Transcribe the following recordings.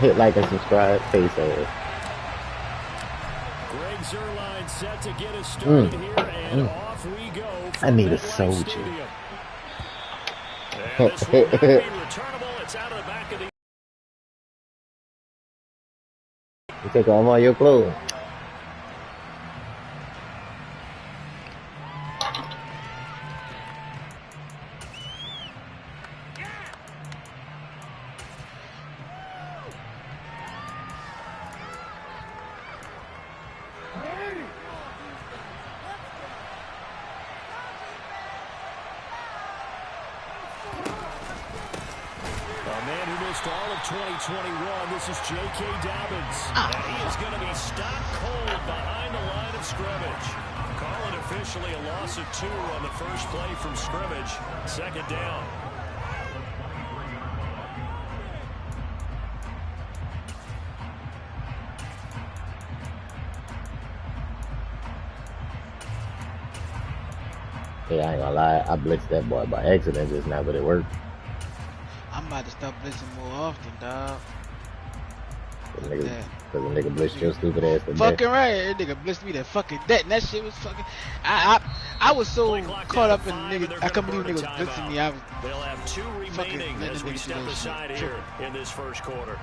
Hit like and subscribe. Face ass. Greg Zuerlein set to get us started here, and off we go. I need a soldier. And this will not be returnable. It's out of the back of the. You take off all your clothes. All of 2021, this is J.K. Dobbins, and he is going to be stopped cold behind the line of scrimmage. Call it officially a loss of 2 on the first play from scrimmage. Second down. Yeah, I ain't gonna lie, I blitzed that boy by accident just now, but it worked. I'm about to start blitzing more often, dog. Cause the nigga blitzed your stupid ass today. Fucking right, that nigga blitzed me that fucking debt, and that shit was fucking. I was so caught up in nigga. I couldn't believe niggas was blitzing me. I was. They'll have 2 remaining as we step aside here in this first quarter.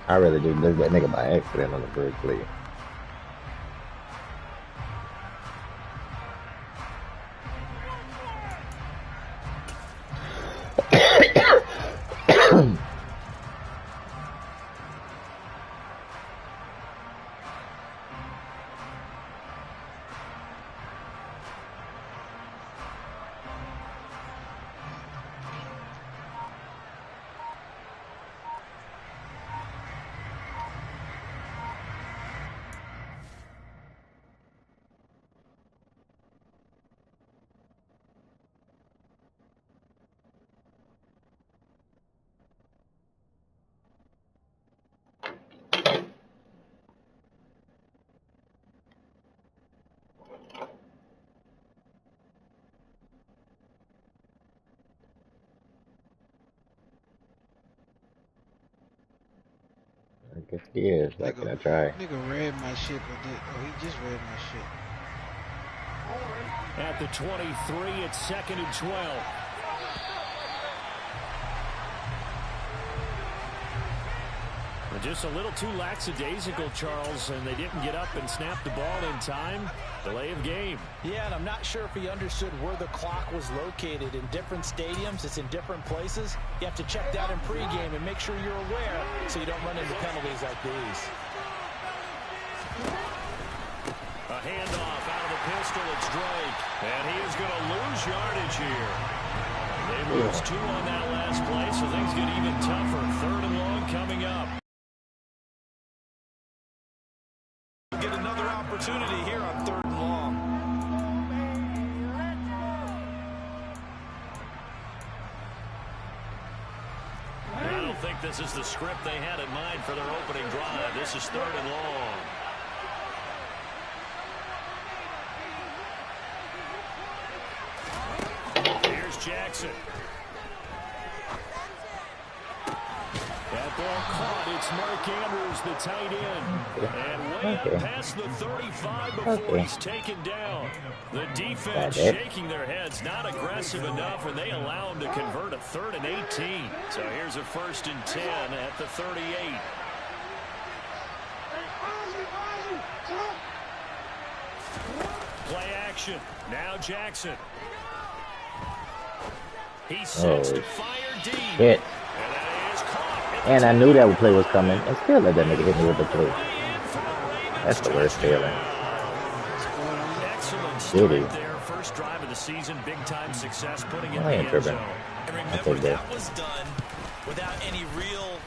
I really do blitz that nigga by accident on the first play. I guess he is. Like, can I try? Nigga read my shit, but he just read my shit. At the 23, it's 2nd and 12. Just a little too lackadaisical, Charles, and they didn't get up and snap the ball in time. Delay of game. Yeah, and I'm not sure if he understood where the clock was located. In different stadiums, it's in different places. You have to check that in pregame and make sure you're aware so you don't run into penalties like these. A handoff out of the pistol. It's Drake, and he is going to lose yardage here. They lose 2 on that last play, so things get even tougher. 3rd and long coming up. Get another opportunity here on 3rd and long. I don't think this is the script they had in mind for their opening drive. This is 3rd and long. Here's Jackson. That ball caught. It's Mark Andrews, the tight end. And way up past the 35 before he's taken down. The defense shaking their heads, not aggressive enough, and they allow him to convert a 3rd and 18. So here's a 1st and 10 at the 38. Play action. Now Jackson. He sets to fire deep. Shit. And I knew that play was coming, and still let that nigga hit me with the play. That's the worst feeling. Excellent start there. First drive of the season, big time success, putting it in the end zone. And remember, that was done without any real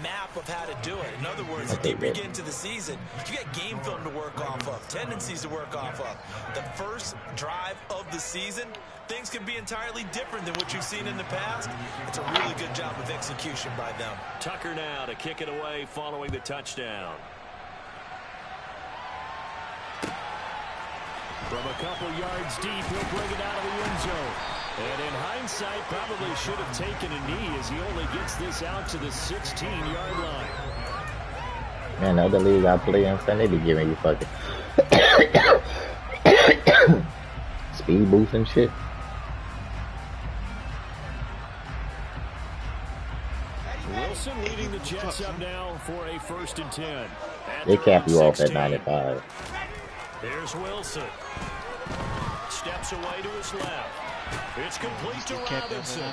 map of how to do it. In other words, the deeper you get into the season, you got game film to work off of, tendencies to work off of. The first drive of the season, things can be entirely different than what you've seen in the past. It's a really good job of execution by them. Tucker now to kick it away following the touchdown. From a couple yards deep, he'll bring it out of the end zone. And in hindsight, probably should have taken a knee as he only gets this out to the 16-yard line. Man, the other league I play in, they be giving you fucking speed boost and shit. Wilson leading the Jets up now for a 1st and 10. They cap you off at 95. There's Wilson. Steps away to his left. It's complete to Robinson.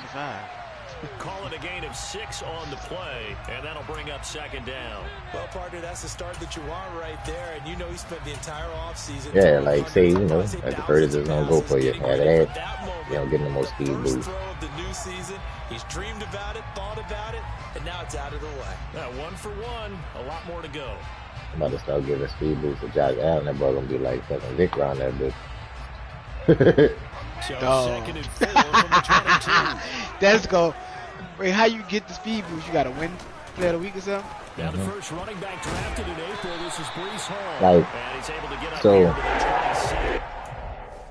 Call it a gain of 6 on the play, and that'll bring up 2nd down. Well, partner, that's the start that you want right there, and you know he spent the entire offseason. Yeah, like say, you know, at the furthest it's gonna go for you. After that, you don't get no more speed boost. Throw of the new season. He's dreamed about it, thought about it, and now it's out of the way. 1 for 1, a lot more to go. I'm about to start giving speed boost to Josh Allen. That boy gonna be like fucking Vic around that bitch. So 2nd and 4 from the 22. Let's go. Wait, how you get the speed boost? You got to win player of the week or something? Now the first running back drafted in April. This is Breece Hall. Like, and he's able to get up so here to the 26.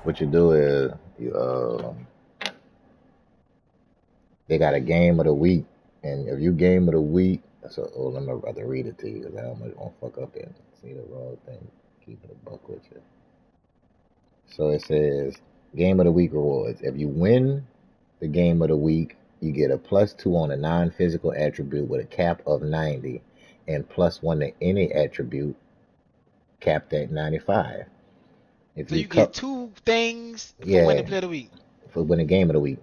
what you do is you they got a game of the week, and if you game of the week, so let me rather read it to you because I don't want to fuck up and see the wrong thing. Keep it a buck with you. So it says game of the week rewards. If you win the game of the week, you get a +2 on a non-physical attribute with a cap of 90 and +1 to any attribute capped at 95. If so you get 2 things for winning player of the week. For winning game of the week.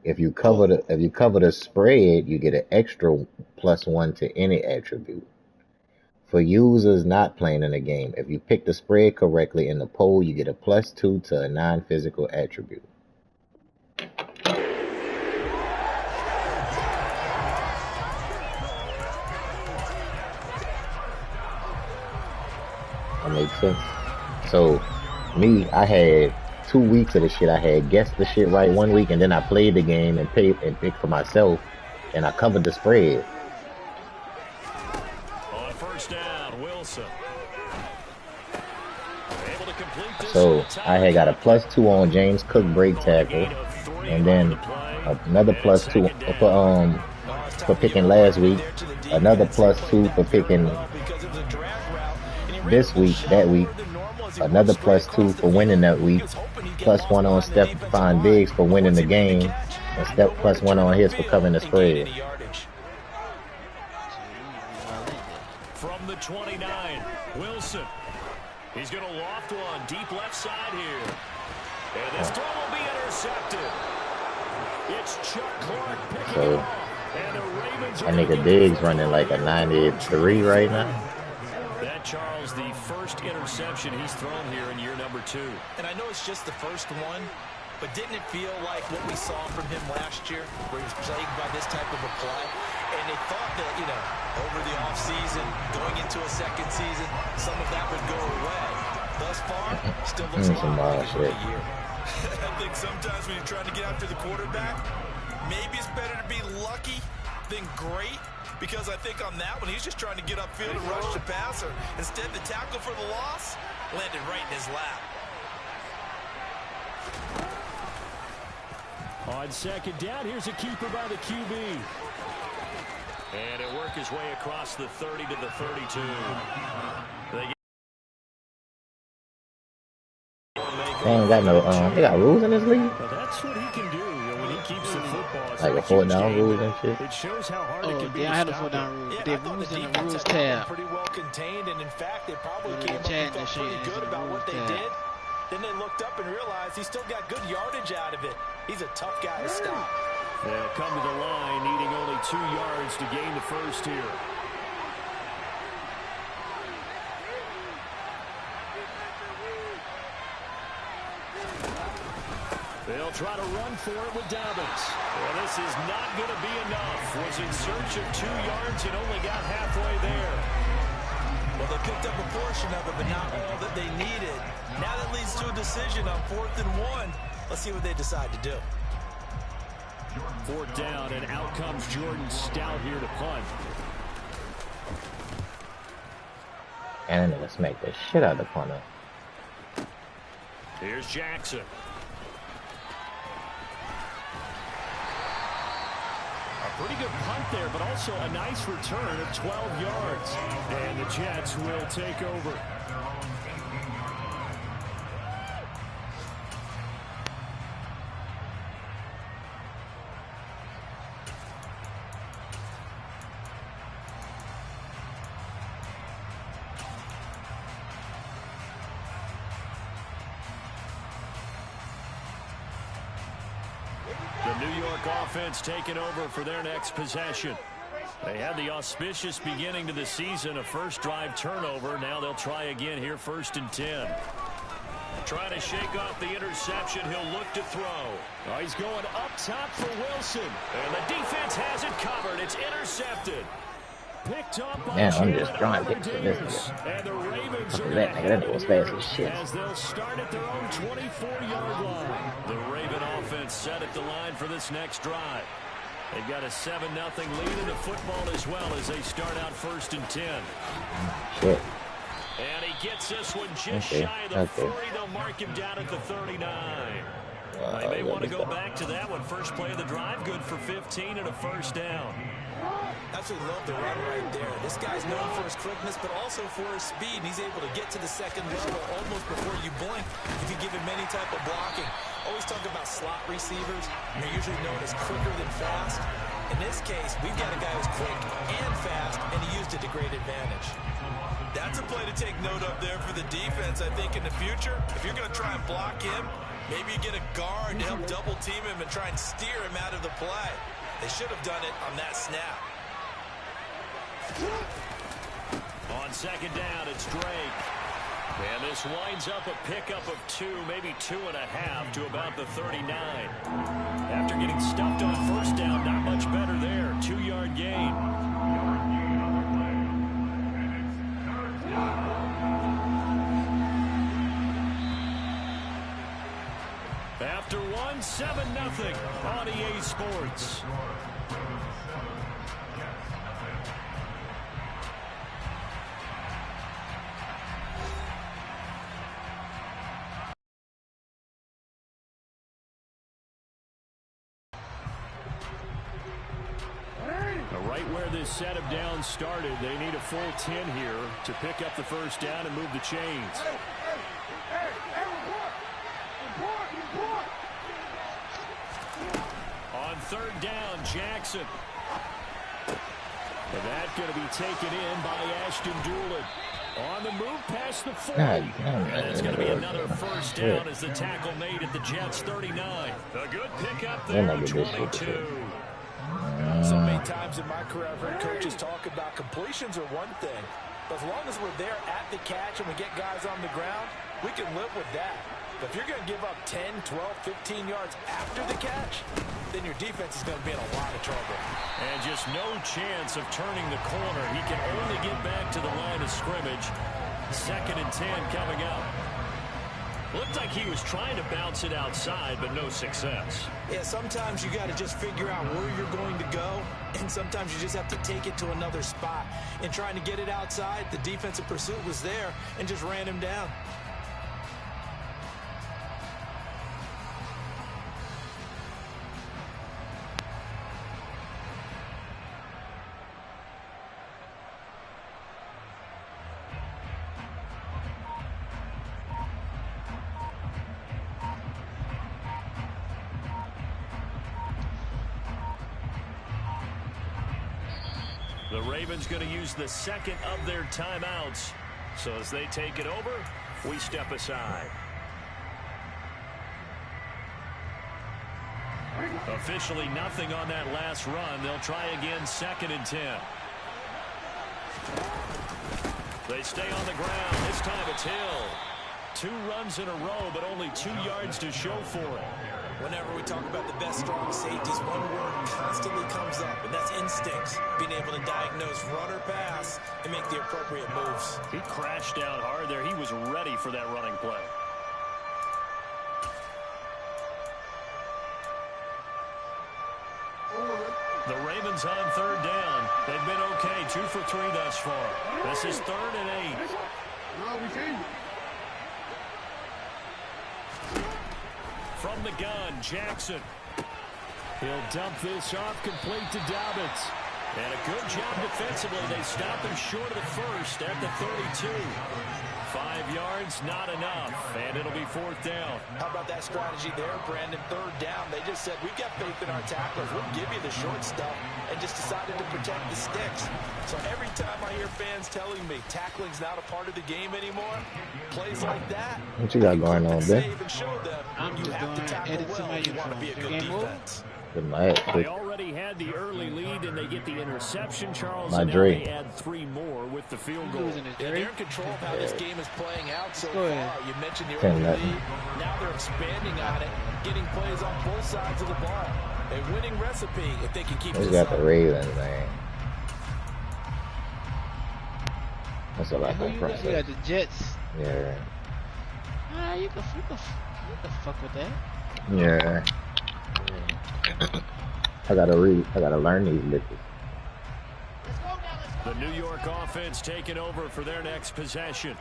If you cover the spread, you get an extra +1 to any attribute. For users not playing in the game, if you pick the spread correctly in the poll, you get a +2 to a non-physical attribute. That makes sense. So, me, I had 2 weeks of the shit. I had guessed the shit right 1 week, and then I played the game and picked for myself, and I covered the spread. On 1st down, Wilson. Able to complete this. So I had got a +2 on James Cook break tackle, and then another +2 for picking last week, another +2 for picking this week, that week, another +2 for winning that week, +1 on Stephon Diggs for winning the game, and +1 on his for covering the spread. From the 29, Wilson. He's going to loft one deep left side here. And this throw will be intercepted. It's Chuck Clark picking it off. And the Ravens that nigga Diggs running like a 93 right now. That, Charles, the first interception he's thrown here in year number 2. And I know it's just the first one, but didn't it feel like what we saw from him last year, where he was plagued by this type of a play? And they thought that, you know, over the offseason, going into a second season, some of that would go away. Thus far, still looks a lot like a year. I think sometimes when you're trying to get after the quarterback, maybe it's better to be lucky than great. Because I think on that one, he's just trying to get upfield and rush the passer. Instead, the tackle for the loss landed right in his lap. On 2nd down, here's a keeper by the QB. And it worked his way across the 30 to the 32. They ain't got no, they got rules in this league? Well, that's what he can do when he keeps the football. Like a 4th down rules and shit? It shows how hard it can be. Yeah, I had a 4th down rule. They rules in the rules tab. Pretty well contained, and in fact, they probably came up and felt pretty good about what they did. Then they looked up and realized he still got good yardage out of it. He's a tough guy to stop. They'll come to the line, needing only 2 yards to gain the first here. They'll try to run for it with Dobbins. Well, this is not going to be enough. Was in search of 2 yards and only got halfway there. Well, they picked up a portion of it, but not all that they needed. Now that leads to a decision on 4th and 1. Let's see what they decide to do. 4th down, and out comes Jordan Stout here to punt. And they're gonna smack the shit out of the punter. Here's Jackson. Pretty good punt there, but also a nice return of 12 yards. And the Jets will take over. The New York offense taking over for their next possession. They had the auspicious beginning to the season, a first drive turnover. Now they'll try again here, 1st and 10. Trying to shake off the interception. He'll look to throw. Oh, he's going up top for Wilson. And the defense has it covered. It's intercepted. Picked up by I'm just trying to get to this. And the Ravens are that nigga was fast as shit. as they'll start at their own 24-yard line. The Raven offense set at the line for this next drive. They've got a 7-0 lead in the football as well as they start out 1st and 10. Shit. And he gets this one just shy of the 40. They'll mark him down at the 39. They may want to go back to that one. First play of the drive, good for 15 and a first down. Absolutely love the run right there. This guy's known for his quickness, but also for his speed. And he's able to get to the second level almost before you blink if you give him any type of blocking. Always talk about slot receivers. They're usually known as quicker than fast. In this case, we've got a guy who's quick and fast, and he used it to great advantage. That's a play to take note of there for the defense, I think, in the future. If you're going to try and block him, maybe you get a guard to help double team him and try and steer him out of the play. They should have done it on that snap. On second down, it's Drake. And this winds up a pickup of 2, maybe 2.5 to about the 39. After getting stuffed on first down, not much better there. 2-yard gain. After 1, 7-0 on EA Sports. Right where this set of downs started, they need a full 10 here to pick up the first down and move the chains. On third down, Jackson. And that's going to be taken in by Ashton Dulin. On the move past the 40. And it's going to be another first down as the tackle made at the Jets' 39. A good pickup there at 22. So many times in my career, I've heard coaches talk about completions are one thing. But as long as we're there at the catch and we get guys on the ground, we can live with that. But if you're going to give up 10, 12, 15 yards after the catch, then your defense is going to be in a lot of trouble. And just no chance of turning the corner. He can only get back to the line of scrimmage. 2nd and 10 coming up. Looked like he was trying to bounce it outside, but no success. Yeah, sometimes you got to just figure out where you're going to go, and sometimes you just have to take it to another spot. And trying to get it outside, the defensive pursuit was there and just ran him down. The Ravens going to use the second of their timeouts. So as they take it over, we step aside. Officially nothing on that last run. They'll try again 2nd and 10. They stay on the ground. This time it's Hill. 2 runs in a row, but only 2 yards to show for it. Whenever we talk about the best strong safeties, one word constantly comes up, and that's instincts. Being able to diagnose run or pass and make the appropriate moves. He crashed down hard there. He was ready for that running play. The Ravens on third down. They've been okay. 2 for 3 thus far. This is 3rd and 8. From the gun, Jackson. He'll dump this off complete to Dobbins. And a good job defensively. They stop him short of the first at the 32. 5 yards, not enough, and it'll be 4th down. How about that strategy there, Brandon? 3rd down. They just said, we've got faith in our tacklers. We'll give you the short stuff, and just decided to protect the sticks. So every time I hear fans telling me tackling's not a part of the game anymore, plays like that. What you got going on, Ben? I'm just doing edits in my uniform. Game over? They already had the early lead, and they get the interception, Charles. And now they add 3 more with the field goal. They're in control of how this game is playing out so far. You mentioned the early lead. Now they're expanding on it, getting plays on both sides of the ball. A winning recipe if they can keep it. He's got the Ravens, man. That's a lot of process. You got the Jets. Yeah. You can fuck with that. Yeah. I gotta learn these bitches. The New York offense taking over for their next possession.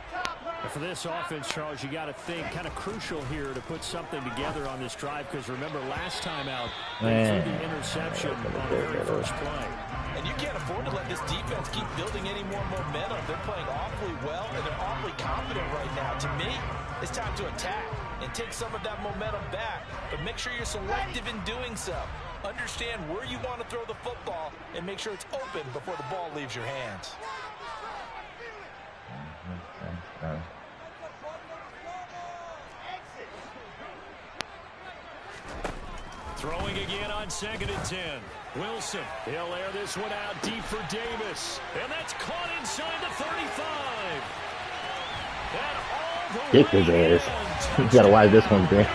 And for this offense, Charles, you got to think kind of crucial here to put something together on this drive, because remember last time out, they threw the interception on the very first play. And you can't afford to let this defense keep building any more momentum. They're playing awfully well, and they're awfully confident right now. To me, it's time to attack and take some of that momentum back, but make sure you're selective in doing so. Understand where you want to throw the football and make sure it's open before the ball leaves your hands. Throwing again on 2nd and 10. Wilson, he'll air this one out deep for Davis. And that's caught inside the 35. And all the Kick his ass. You gotta watch this one, Ben.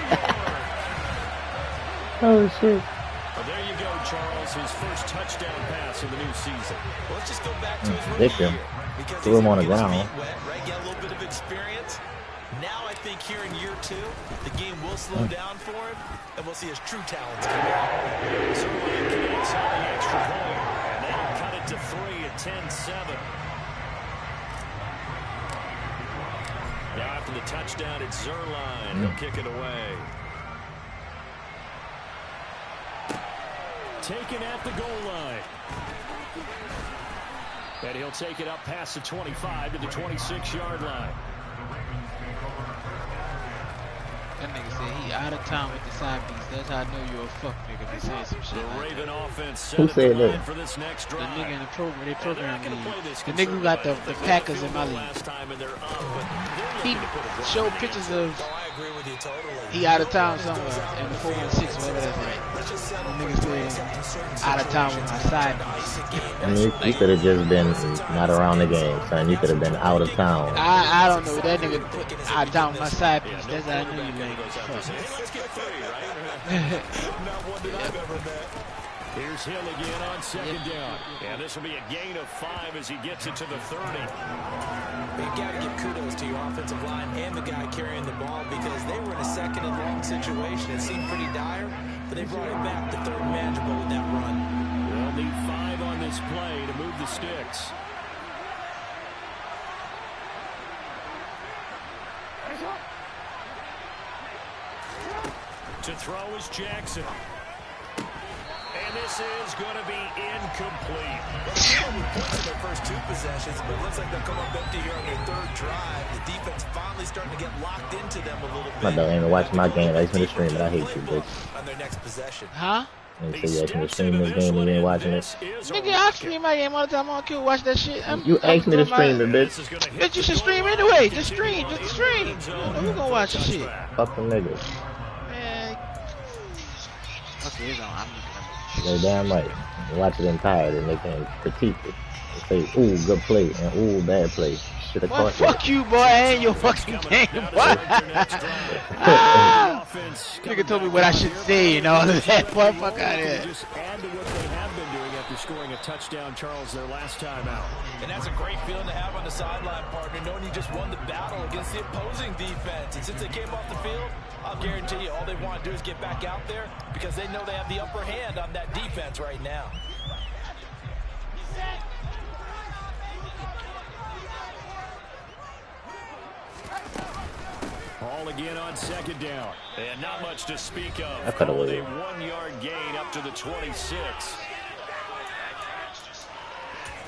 Oh, shit. Well, there you go, Charles. His first touchdown pass of the new season. Well, let's just go back to his rookie year. Threw him on the ground. Right? Get a little bit of experience. Now I think here in year 2, the game will slow down for him, and we'll see his true talents come out. Zerline connects on the extra point, and that'll cut it to 3 at 10-7. Now after the touchdown, it's Zerline. He'll kick it away. Taken at the goal line. And he'll take it up past the 25 to the 26-yard line. That nigga said he out of town with the side piece. That's how I know you're a fuck nigga if he said some shit. The like Raven that. offense set Who said that? for this next drive. The nigga in the program, they program league. The nigga who got the Packers in my league. He showed pictures of he out of town somewhere in the 416, whatever that's like. The nigga said out of town with my side piece. I mean, you could have just been not around the game, son. You could have been out of town. I don't know. That nigga put out of town with my side piece. That's how I knew you lame. Here's Hill again on 2nd down. And this will be a gain of 5 as he gets it to the 30. You've got to give kudos to your offensive line and the guy carrying the ball, because they were in a 2nd and long situation. It seemed pretty dire, but they brought it back to 3rd and manageable with that run. They'll need 5 on this play to move the sticks. To throw is Jackson. And this is going to be incomplete. Points in their first 2 possessions, but it looks like they'll come up empty here on their 3rd drive. The defense finally starting to get locked into them a little bit. My dog ain't even watching my game. I just been streaming. I hate you, bitch. On their next possession. Huh? And so you asked me to stream this game and you ain't watching it. Nigga, I stream my game all the time. I don't care. Watch that shit. You asked me to stream it, bitch. Bitch, you should stream anyway. Just stream. Just stream. Who gonna watch the shit? Fuck them niggas. Man. Okay, it's on. I'm They damn right. Watch it entire and they can critique it. They say, ooh, good play, and ooh, bad play. Should have caught fuck you, boy. I ain't your fucking game, boy. Nigga told me what I should say and all of that. Boy, fuck out of here. Just add to what they have been doing after scoring a touchdown, Charles, their last time out. And that's a great feeling to have on the sideline, partner, knowing you just won the battle against the opposing defense. And since they came off the field, I'll guarantee you all they want to do is get back out there, because they know they have the upper hand on that defense right now. All again on second down. And not much to speak of. I could have a 1-yard gain up to the 26.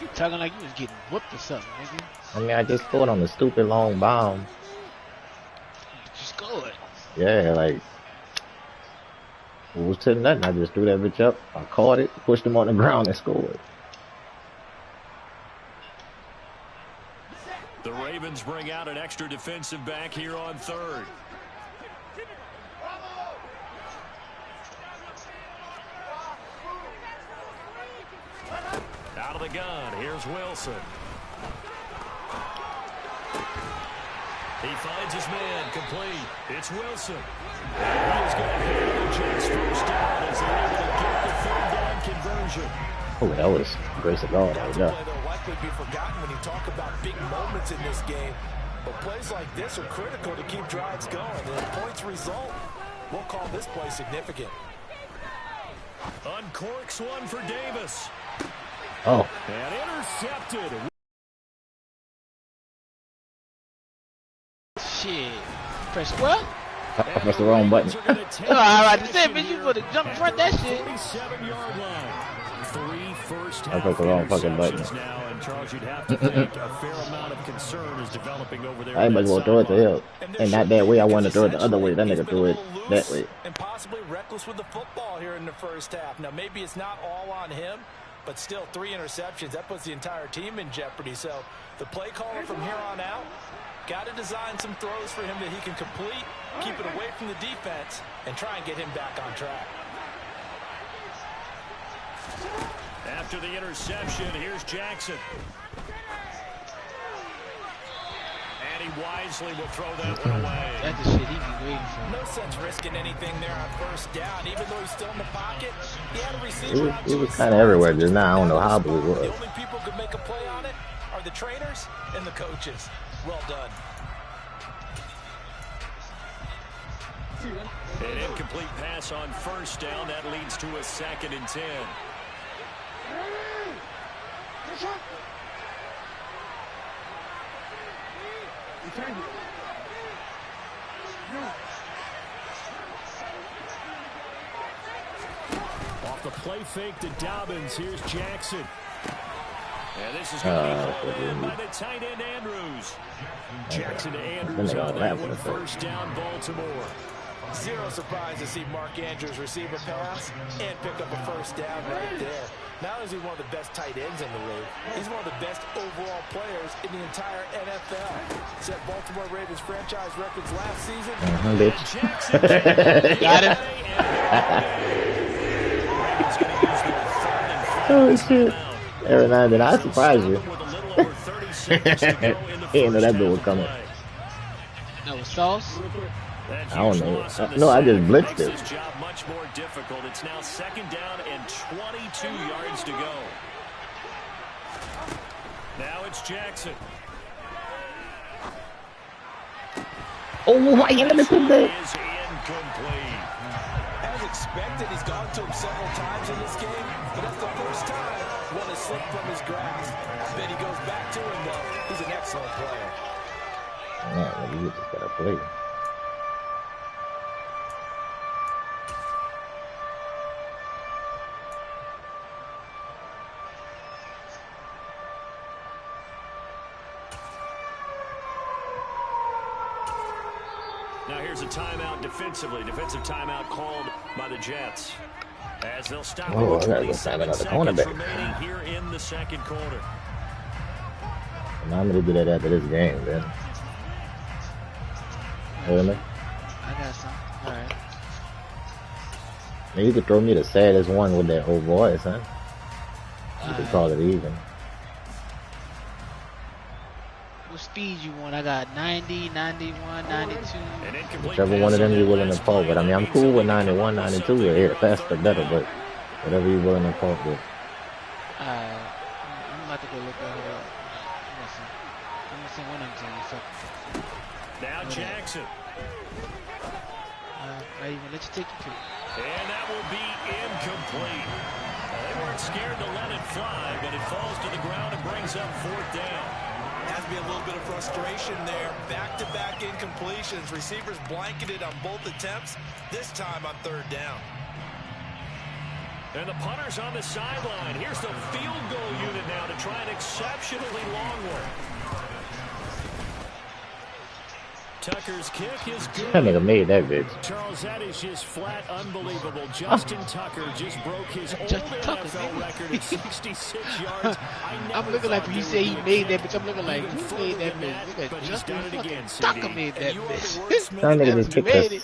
You talking like you was getting whooped or something, nigga. I mean, I just scored on the stupid long bomb. You scored. Yeah, like, it was to nothing. I just threw that bitch up. I caught it, pushed him on the ground, and scored. The Ravens bring out an extra defensive back here on third. Out of the gun, here's Wilson. He finds his man, complete. It's Wilson. And he is going to hit the Jets first down as they're able to get the third down conversion. Oh, that was grace of God. That's a play that'll likely be forgotten when you talk about big moments in this game. But plays like this are critical to keep drives going. And if points result, we'll call this play significant. Uncorks one for Davis. Oh. And intercepted. Shit. Press square? I pressed the wrong button. Oh, alright, to say, bitch, you put a jump front that shit. 47-yard line. 3 first half I pressed the wrong fucking button. Now, and Charles, you'd have to think a fair amount of concern is developing over there. I ain't much want to throw it to him. And not that way. I wanted to throw it the other way. That nigga threw it that way. And possibly reckless with the football here in the first half. Now, maybe it's not all on him, but still 3 interceptions. That puts the entire team in jeopardy. So the play caller from here on out got to design some throws for him that he can complete, keep it away from the defense, and try and get him back on track. After the interception, here's Jackson. And he wisely will throw that one away. That's the shit he be waiting for. No sense risking anything there on first down. Even though he's still in the pocket, he had a receiver. It was kind of everywhere just now. I don't know how blue it was. The only people who could make a play on it are the trainers and the coaches. Well done. An incomplete pass on first down. That leads to a 2nd and 10. Off the play fake to Dobbins. Here's Jackson. And this is going to be called in by the tight end Andrews. Jackson to Andrews on that one. First down, Baltimore. Zero surprise to see Mark Andrews receive a pass and pick up a first down right there. Not only is he one of the best tight ends in the league, he's one of the best overall players in the entire NFL. Set Baltimore Ravens franchise records last season. Bitch. Got him. Oh, shit. Every now and then, I surprise you. He didn't know that bill was coming. That was Sauce? I don't know. No, I just blitzed it. Job much more difficult. It's now 2nd down and 22 yards to go. Now it's Jackson. Oh, I ended up in there. Is incomplete. As expected, he's gone to him several times in this game, but that's the first time one has slipped from his grasp. I bet he goes back to him, though. He's an excellent player. Yeah, you just gotta play. Now here's a timeout defensively. Defensive timeout called by the Jets. As they'll stop with 27 seconds remaining here in the 2nd quarter. And I'm gonna do that after this game, man. Hear me? I got some. Alright. Now you could throw me the saddest one with that old voice, huh? You could call it even. What speed you want? I got 90, 91, 92. Whichever one of them you're willing to pull. But I mean, I'm cool with 91, 92. Here, faster, better, but whatever you're willing to pull with. I'm about to go look at it up. I'm gonna send one of them to you. So. Now Jackson. I even let you take it to. And that will be incomplete. They weren't scared to let it fly, but it falls to the ground and brings up 4th down. Has to be a little bit of frustration there. Back-to-back incompletions. Receivers blanketed on both attempts, this time on third down. And the punter's on the sideline. Here's the field goal unit now to try an exceptionally long one. Tucker's kick is good. That nigga made that bitch. Charles, that is just flat unbelievable. Justin Tucker just broke his old NFL record at 66 yards. I'm looking like when you say he made that bitch, I'm looking like, who made that bitch? Look at Justin again, Tucker made that bitch. That nigga just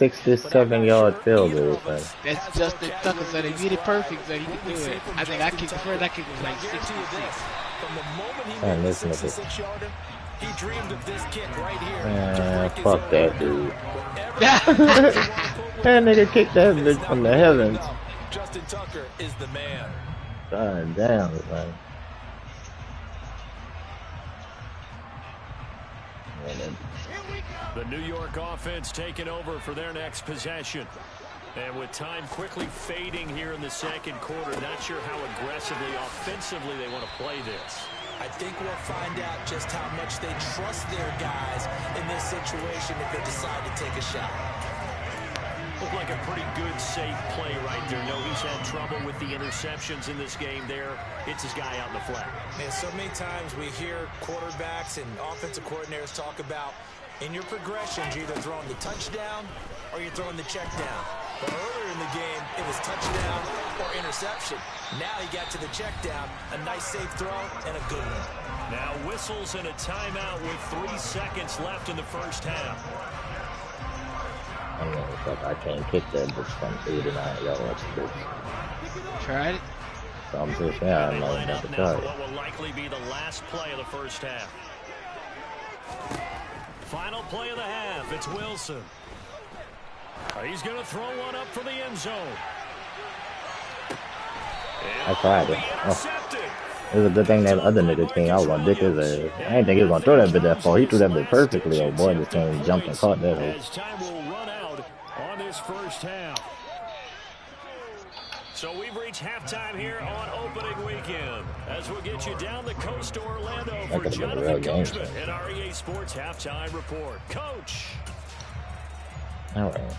kicked a 67-yard field goal. That's Justin Tucker, so they did it perfect, so he could do it. I think I kicked the first, I kicked was like 66. From the moment he made the 66-yarder, he dreamed of this kick right here. Fuck that dude. That nigga kicked that bitch from the heavens. Justin Tucker is the man. God damn, man. The New York offense taking over for their next possession. And with time quickly fading here in the second quarter, not sure how aggressively, offensively they want to play this. I think we'll find out just how much they trust their guys in this situation if they decide to take a shot. Looked like a pretty good, safe play right there. No, he's had trouble with the interceptions in this game there. It's his guy out in the flat. Man, so many times we hear quarterbacks and offensive coordinators talk about in your progressions, you're either throwing the touchdown or you're throwing the check down. But earlier in the game, it was touchdown or interception. Now he got to the check down, a nice safe throw, and a good one. Now whistles and a timeout with 3 seconds left in the first half. I don't know, fuck, I can't kick that bitch from 89 yards, bitch. Tried it? So I'm just saying, I know Line about up the now for target. what will likely be the last play of the first half. Final play of the half, it's Wilson. He's going to throw one up for the end zone. I tried it. Oh. It was a good thing that other nigga came out on dick his ass. I didn't think he was going to throw that bit that far. He threw that bit perfectly. Oh boy, just came and jumped and caught that As time will run out on this first half. So we've reached halftime here on opening weekend. As we'll get you down the coast to Orlando for Jonathan Coachman and our EA Sports Halftime Report. Coach. All right.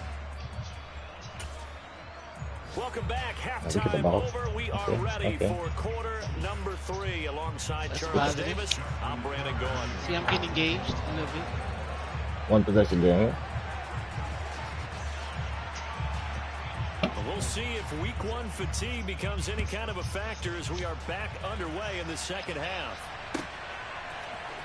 Welcome back. Halftime over. We are ready for quarter number 3 alongside Charles Davis. I'm Brandon Gaudin. See, I'm getting engaged a little bit. One possession game. We'll see if week 1 fatigue becomes any kind of a factor as we are back underway in the second half.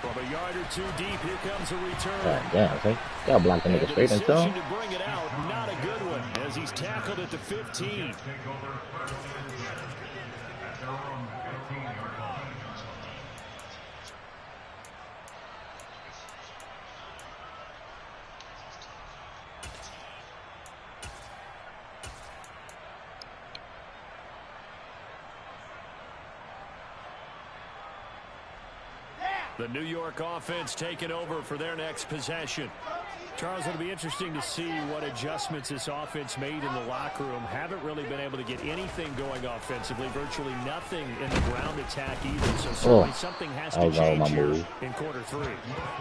From a yard or 2 deep, here comes a return. God damn, see? Y'all blocked the nigga straight into him. To bring it out, not a good one, as he's tackled at the 15. The New York offense taking over for their next possession. Charles, it'll be interesting to see what adjustments this offense made in the locker room. Haven't really been able to get anything going offensively. Virtually nothing in the ground attack either. So certainly something has to change here in quarter 3.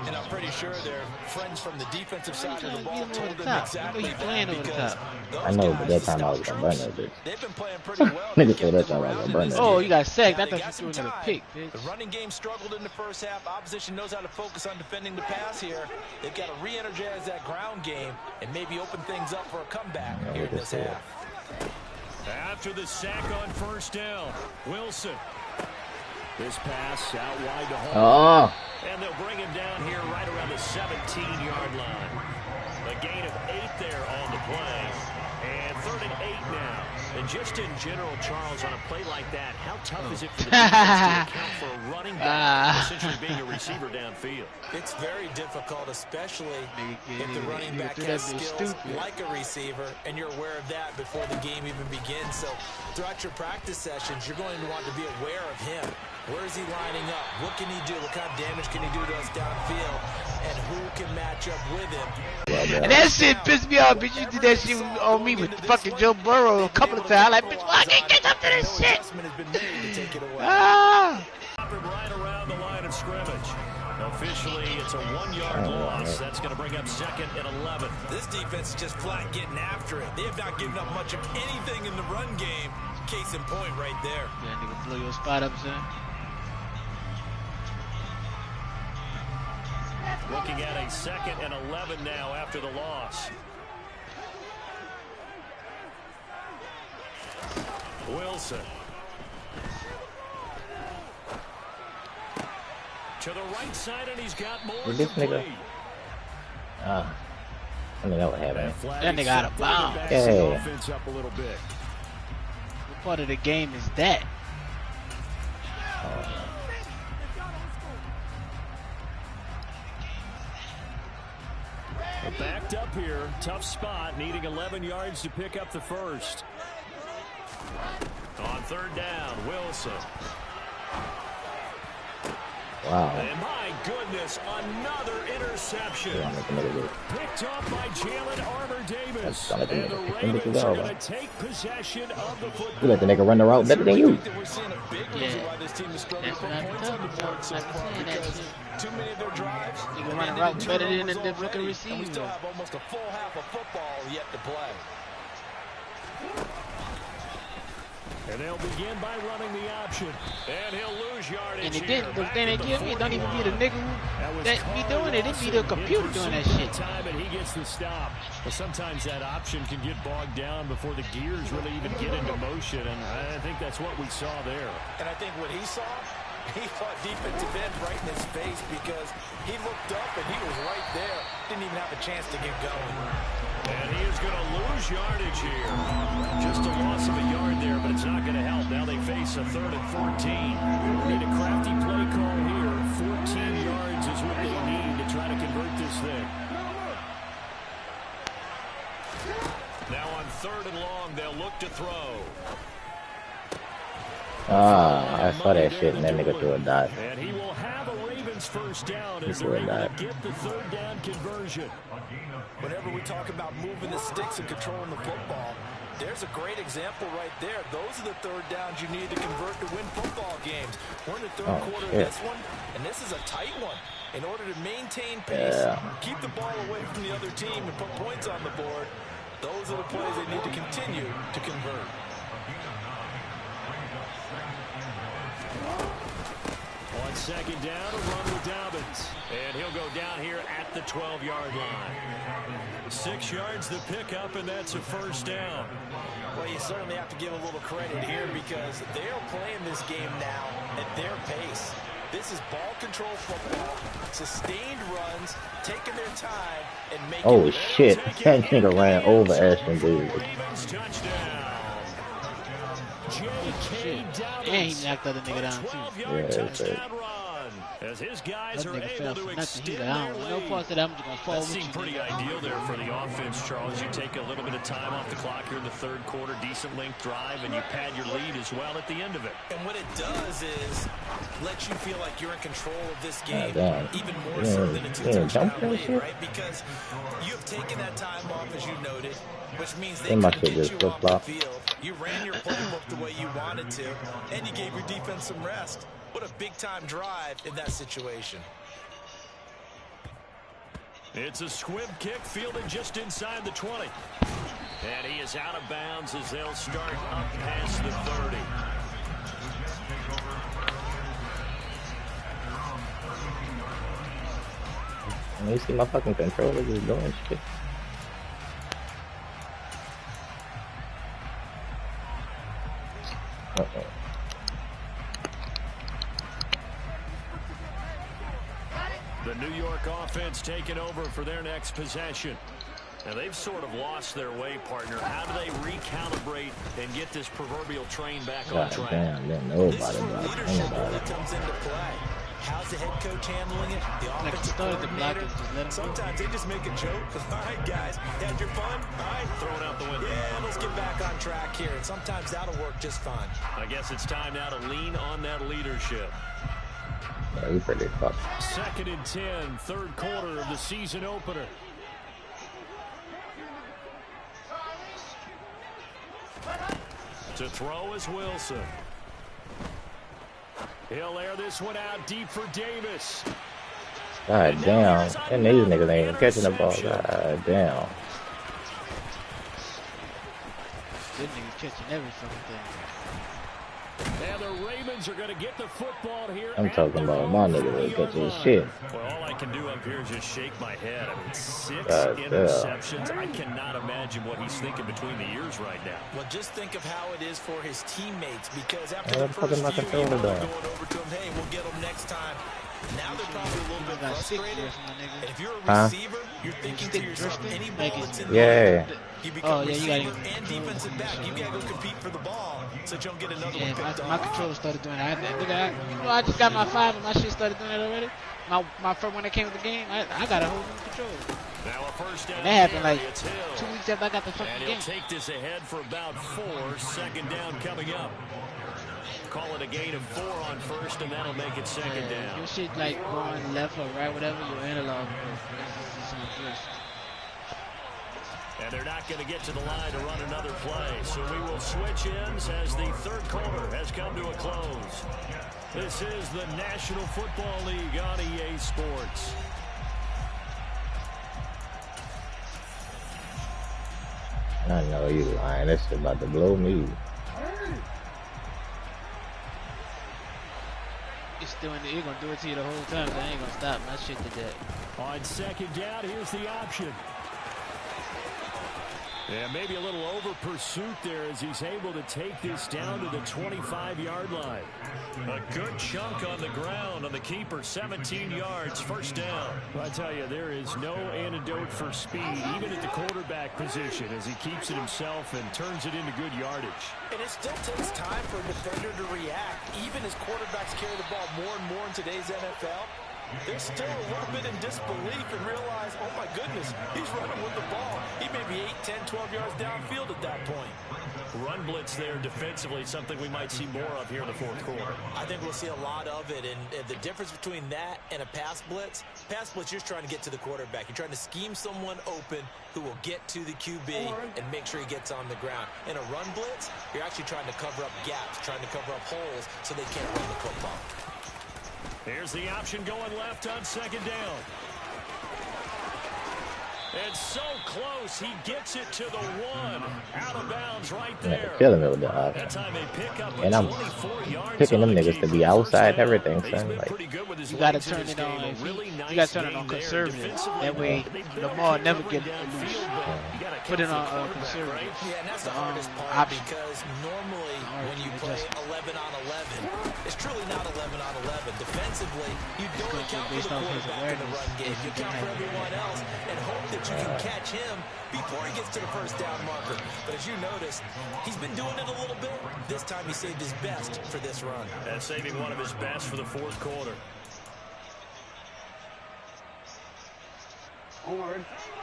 And I'm pretty sure their friends from the defensive side of the ball told them exactly that because I know, but that time I was gonna burn that bitch. They've been playing pretty well. Nigga said that time I was gonna burn that bitch. Oh, you got sacked. I thought you threw another pick, bitch. The running game struggled in the first half. Opposition knows how to focus on defending the pass here. They've got to re-energize that ground game and maybe open things up for a comeback here in this half. After the sack on first down, Wilson. This pass out wide to Hall. Oh. And they'll bring him down here right around the 17-yard line. A gain of 8 there on the play. And 3rd and 8 now. And just in general, Charles, on a play like that, how tough is it for the defense to account for a running back essentially being a receiver downfield? It's very difficult, especially if the running back has skills like a receiver, and you're aware of that before the game even begins. So throughout your practice sessions, you're going to want to be aware of him. Where is he lining up? What can he do? What kind of damage can he do to us downfield? And who can match up with him? And that shit pissed me off, bitch. You did that shit on me with fucking Joe Burrow a couple of times. Like, bitch, why I can't get up to this shit? Right around the line of scrimmage. Officially, it's a 1-yard loss. That's going to bring up 2nd and 11. This defense is just flat getting after it. They have not given up much of anything in the run game. Case in point right there. Yeah, nigga, blow your spot up, son. Looking at a 2nd and 11 now after the loss. Wilson. To the right side, and he's got more. This nigga. I mean, that would happen. That nigga out of bounds. Hey. Up a little bit. What part of the game is that? Backed up here, tough spot, needing 11 yards to pick up the first. On 3rd down, Wilson. Wow. And my goodness, another interception. Picked off by Jalen Armour-Davis. And the Ravens are going to take possession of the football. You let the nigga run the route better than you. We're seeing a big reason why this team is struggling for points on the board so far because too many of their drives. You can run a route better than the fucking receiver. And we still have almost a full half of football yet to play. And they'll begin by running the option. And he'll lose yardage. And it didn't. The thing they give me, it don't even be the nigga that be doing it. It be the computer doing that shit. Time and he gets the stop. Well, sometimes that option can get bogged down before the gears really even get into motion. And I think that's what we saw there. And I think what he saw, he thought defensive end right in his face because he looked up and he was right there. Didn't even have a chance to get going. And he is going to lose yardage here. Just a loss of a yard there, but it's not going to help. Now they face a 3rd and 14. Need a crafty play call here. 14 yards is what they need to try to convert this thing. Now on 3rd and long, they'll look to throw. I saw that shit and that nigga threw a dot. And he will have a Ravens first down as they're able to get the 3rd down conversion. Whenever we talk about moving the sticks and controlling the football, there's a great example right there. Those are the 3rd downs you need to convert to win football games. We're in the 3rd quarter of this one, and this is a tight one. In order to maintain pace, keep the ball away from the other team and put points on the board, those are the plays they need to continue to convert. On 2nd down, a run with Dobbins. And he'll go down here at the 12-yard line. 6 yards the pickup, and that's a first down. Well, you certainly have to give a little credit here because they're playing this game now at their pace. This is ball control football, sustained runs, taking their time, and making... Oh, shit. That nigga ran over Ashton Davis. Ravens touchdown. J.K. Dobbins. And he knocked the other nigga down, too. 12-yard touchdown run. As his guys are able to extend their lead. No part that I'm just going to fall That with you. seemed pretty ideal there for the offense, Charles. You take a little bit of time off the clock here in the 3rd quarter, decent length drive, and you pad your lead as well at the end of it. And what it does is let you feel like you're in control of this game, even more so than a 2-touchdown lead, right? Because you have taken that time off, as you noted, which means they couldn't get you off the field. You ran your playbook the way you wanted to, and you gave your defense some rest. What a big-time drive in that situation. It's a squib kick fielded just inside the 20. And he is out of bounds as they'll start up past the 30. You see my fucking controller just doing shit. The New York offense taking over for their next possession. Now they've sort of lost their way, partner. How do they recalibrate and get this proverbial train back on track? Damn, nobody This is where leadership really comes into play. How's the head coach handling it? The offensive coordinator. Sometimes they just make a joke. All right, guys, had your fun? All right, throw it out the window. Yeah, let's get back on track here. And sometimes that'll work just fine. I guess it's time now to lean on that leadership. Yeah, you pretty fucked. 2nd and 10, 3rd quarter of the season opener. To throw is Wilson. He'll air this one out deep for Davis. God damn. And these niggas ain't even catching the ball. God damn. This nigga's catching every fucking thing. And the Ravens are going to get the football here. I'm talking about my niggas catching shit. Well, all I can do up here is just shake my head. I mean, 6 interceptions. I cannot imagine what he's thinking between the ears right now. Well, just think of how it is for his teammates, because after the What the first fuck few, am I controlling going doing? over to him, hey, we'll get him next time. Now they're probably a little bit frustrated. And if you're a receiver, you're thinking to yourself, any ball that's in yeah. you become receiver and defensive back. You gotta go compete for the ball so you don't get another one picked my controller started doing that. I just got my 5 and my shit started doing it already. My first when it came to the game, I got a whole new controller. Now a first down. And that happened like 2 weeks after I got the fucking game. And he'll take this ahead for about 4. Second down coming up. Call it a gain of 4 on first, and that'll make it second down. Your shit like going left or right, whatever, your analog. And they're not going to get to the line to run another play. So we will switch ends as the third quarter has come to a close. This is the National Football League on EA Sports. I know you lying. This shit about to blow me. You're going to do it to you the whole time. I ain't going to stop. My shit did that. On second down, here's the option. Yeah, maybe a little over pursuit there as he's able to take this down to the 25-yard line. A good chunk on the ground on the keeper, 17 yards, first down. I tell you, there is no antidote for speed, even at the quarterback position, as he keeps it himself and turns it into good yardage. And it still takes time for a defender to react, even as quarterbacks carry the ball more and more in today's NFL. They're still a little bit in disbelief and realize, oh my goodness, he's running with the ball. He may be 8, 10, 12 yards downfield at that point. Run blitz there defensively, something we might see more of here in the fourth quarter. I think we'll see a lot of it, and the difference between that and a pass blitz, you're just trying to get to the quarterback. You're trying to scheme someone open who will get to the QB and make sure he gets on the ground. In a run blitz, you're actually trying to cover up gaps, trying to cover up holes so they can't run the football. Here's the option going left on second down. It's so close, he gets it to the 1. Out of bounds right there. Killing me with the option. That time they pick up And I'm picking them niggas to be outside everything, son. Like, you gotta turn it on. You gotta turn it on conservative. That way, Lamar never get loose. Put it on conservative. Yeah, and that's the hardest part because normally when you play 11 on 11, it's truly not 11 on 11. Defensively, you don't account for the quarterback in the run game. You account for everyone else and hope that you can catch him before he gets to the first down marker. But as you notice, he's been doing it a little bit. This time he saved his best for this run. And saving one of his best for the fourth quarter.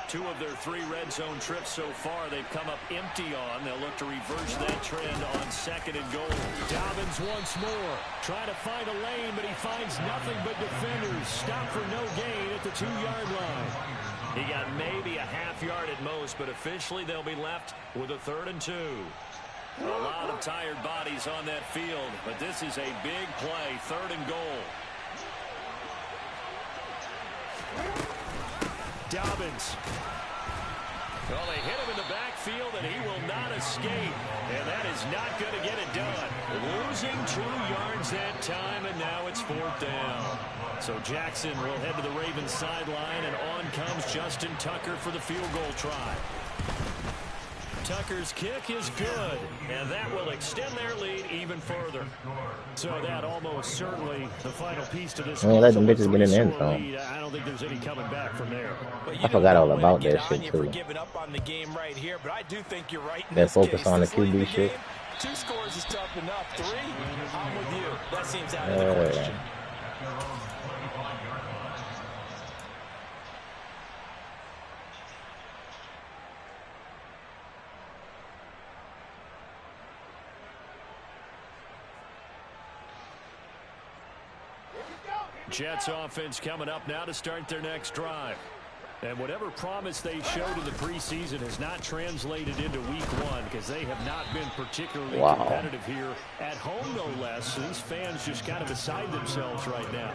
2 of their 3 red zone trips so far, they've come up empty on. They'll look to reverse that trend on second and goal. Dobbins once more, trying to find a lane, but he finds nothing but defenders. Stop for no gain at the 2-yard line. He got maybe a half yard at most, but officially they'll be left with a 3rd and 2. A lot of tired bodies on that field, but this is a big play, 3rd and goal. Dobbins. Well, they hit him in the backfield, and he will not escape. And that is not going to get it done. Losing 2 yards that time, and now it's 4th down. So Jackson will head to the Ravens sideline, and on comes Justin Tucker for the field goal try. Tucker's kick is good, and that will extend their lead even further. So that almost certainly the final piece to this. Let them bitches get in the end zone. I don't think there's any coming back from there. I forgot all about that shit too. That focus on the QB shit. 2 scores is tough enough. 3, I'm with you. That seems out of the question. Jets offense coming up now to start their next drive. And whatever promise they showed in the preseason has not translated into week one because they have not been particularly competitive here at home, no less. So these fans just kind of beside themselves right now.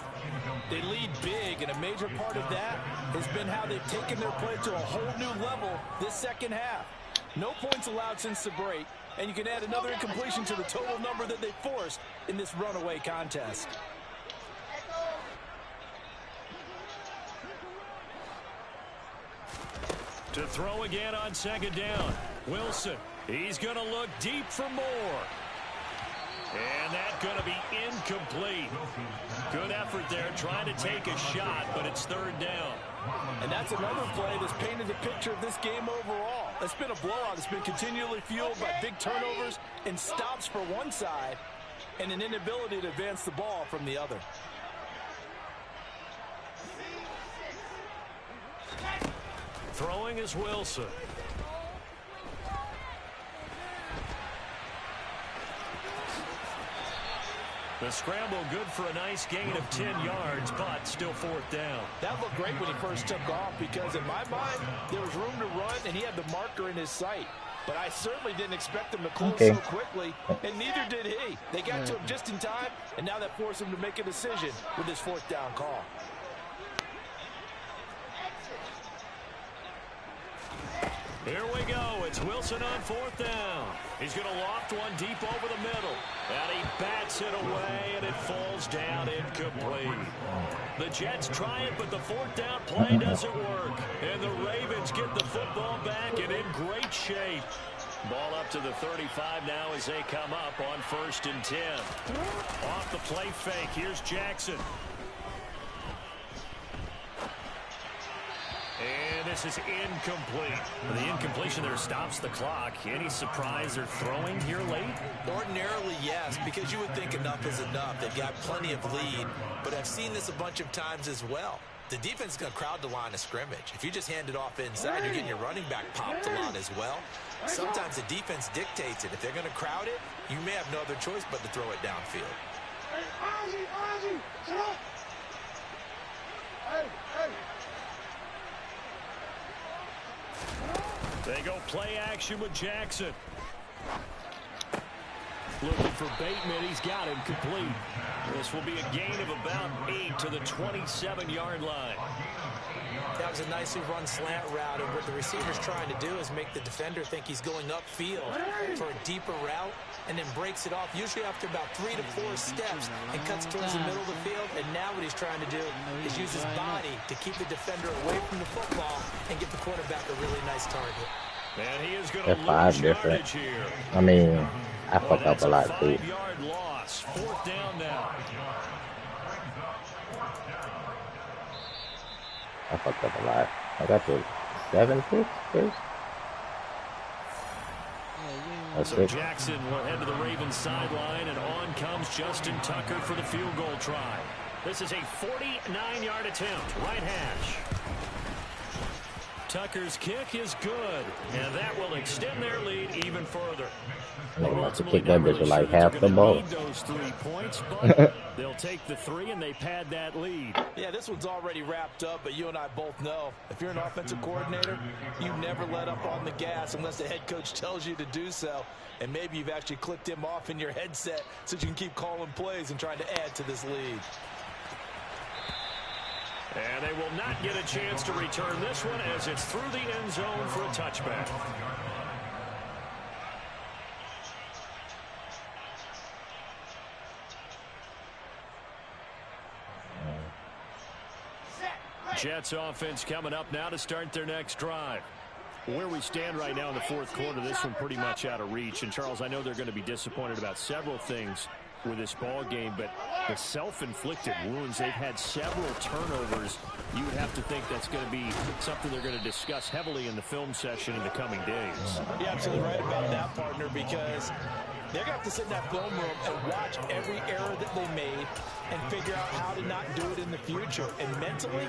They lead big, and a major part of that has been how they've taken their play to a whole new level this second half. No points allowed since the break, and you can add another incompletion to the total number that they forced in this runaway contest. To throw again on second down. Wilson, he's going to look deep for more. And that's going to be incomplete. Good effort there trying to take a shot, but it's third down. And that's another play that's painted the picture of this game overall. It's been a blowout. It's been continually fueled by big turnovers and stops for one side and an inability to advance the ball from the other. Throwing is Wilson. The scramble good for a nice gain of 10 yards, but still fourth down. That looked great when he first took off because in my mind, there was room to run and he had the marker in his sight. But I certainly didn't expect him to close so quickly, and neither did he. They got to him just in time, and now that forced him to make a decision with his fourth down call. Here we go. It's Wilson on fourth down. He's going to loft one deep over the middle. And he bats it away, and it falls down incomplete. The Jets try it, but the fourth down play doesn't work. And the Ravens get the football back and in great shape. Ball up to the 35 now as they come up on 1st and 10. Off the play fake. Here's Jackson. And this is incomplete. The incompletion there stops the clock. Any surprise they're throwing here late? Ordinarily, yes, because you would think enough is enough. They've got plenty of lead, but I've seen this a bunch of times as well. The defense is going to crowd the line of scrimmage. If you just hand it off inside, you're getting your running back popped a lot as well. Sometimes the defense dictates it. If they're going to crowd it, you may have no other choice but to throw it downfield. They go play action with Jackson. Looking for Bateman. He's got him complete. This will be a gain of about 8 to the 27-yard line. That was a nicely run slant route, and what the receiver's trying to do is make the defender think he's going upfield for a deeper route, and then breaks it off, usually after about 3 to 4 steps, and cuts towards the middle of the field. And now what he's trying to do is use his body to keep the defender away from the football and get the quarterback a really nice target. And he is going to lose yardage here. I mean, I fucked up a lot too. 5-yard loss. 4th down now. I fucked up a lot. I got to 7-6 first. So Jackson will head to the Ravens sideline, and on comes Justin Tucker for the field goal try. This is a 49-yard attempt, right hash. Tucker's kick is good, and that will extend their lead even further. They have to kick that bitch with like half the ball. Those 3 points, but they'll take the 3 and they pad that lead. Yeah, this one's already wrapped up, but you and I both know if you're an offensive coordinator, you never let up on the gas unless the head coach tells you to do so. And maybe you've actually clicked him off in your headset so you can keep calling plays and trying to add to this lead. And they will not get a chance to return this one as it's through the end zone for a touchback. Jets offense coming up now to start their next drive. Where we stand right now in the 4th quarter, this one pretty much out of reach. And, Charles, I know they're going to be disappointed about several things with this ball game, but the self-inflicted wounds, they've had several turnovers. You would have to think that's going to be something they're going to discuss heavily in the film session in the coming days. You're absolutely right about that, partner, because they're going to have to sit in that film room and watch every error that they made and figure out how to not do it in the future. And mentally,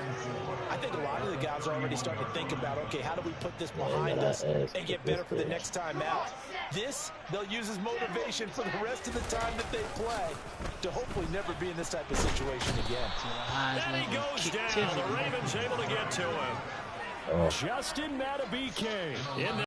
I think a lot of the guys are already starting to think about, okay, how do we put this behind us and get better for the next time out? This, they'll use as motivation for the rest of the time that they play to hopefully never be in this type of situation again. And he goes down. The Ravens able to get to him. Justin Madubuike in